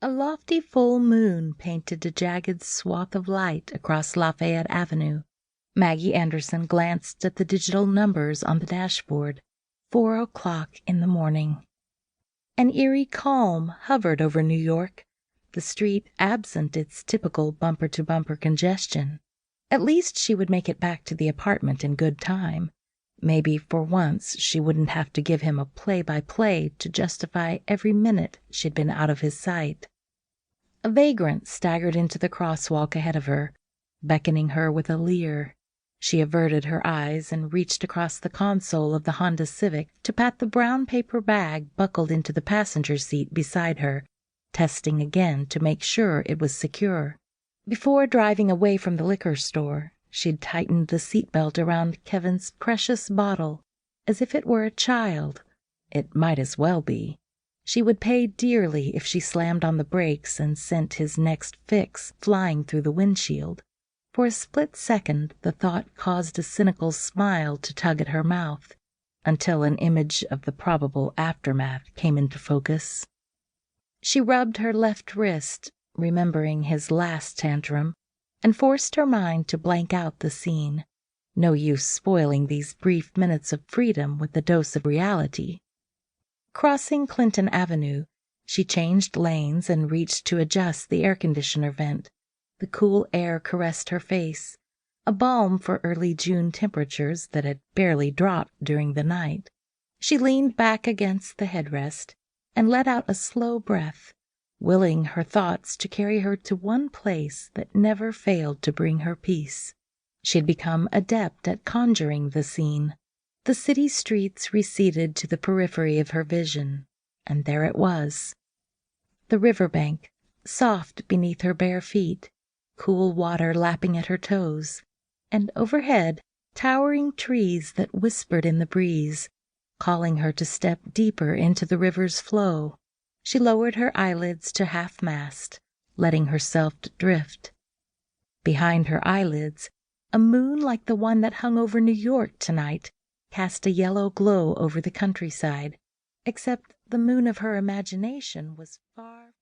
A lofty full moon painted a jagged swath of light across Lafayette Avenue. Maggie Anderson glanced at the digital numbers on the dashboard. 4 o'clock in the morning. An eerie calm hovered over New York, the street absent its typical bumper-to-bumper congestion. At least she would make it back to the apartment in good time. Maybe for once she wouldn't have to give him a play-by-play to justify every minute she'd been out of his sight. A vagrant staggered into the crosswalk ahead of her, beckoning her with a leer. She averted her eyes and reached across the console of the Honda Civic to pat the brown paper bag buckled into the passenger seat beside her, testing again to make sure it was secure. Before driving away from the liquor store, she'd tightened the seatbelt around Kevin's precious bottle, as if it were a child. It might as well be. She would pay dearly if she slammed on the brakes and sent his next fix flying through the windshield. For a split second, the thought caused a cynical smile to tug at her mouth, until an image of the probable aftermath came into focus. She rubbed her left wrist, remembering his last tantrum, and forced her mind to blank out the scene. No use spoiling these brief minutes of freedom with a dose of reality. Crossing Clinton Avenue, she changed lanes and reached to adjust the air conditioner vent. The cool air caressed her face, a balm for early June temperatures that had barely dropped during the night. She leaned back against the headrest and let out a slow breath, willing her thoughts to carry her to one place that never failed to bring her peace. She had become adept at conjuring the scene. The city streets receded to the periphery of her vision, and there it was. The riverbank, soft beneath her bare feet, cool water lapping at her toes, and overhead, towering trees that whispered in the breeze, calling her to step deeper into the river's flow. She lowered her eyelids to half-mast, letting herself drift. Behind her eyelids, a moon like the one that hung over New York tonight cast a yellow glow over the countryside, except the moon of her imagination was far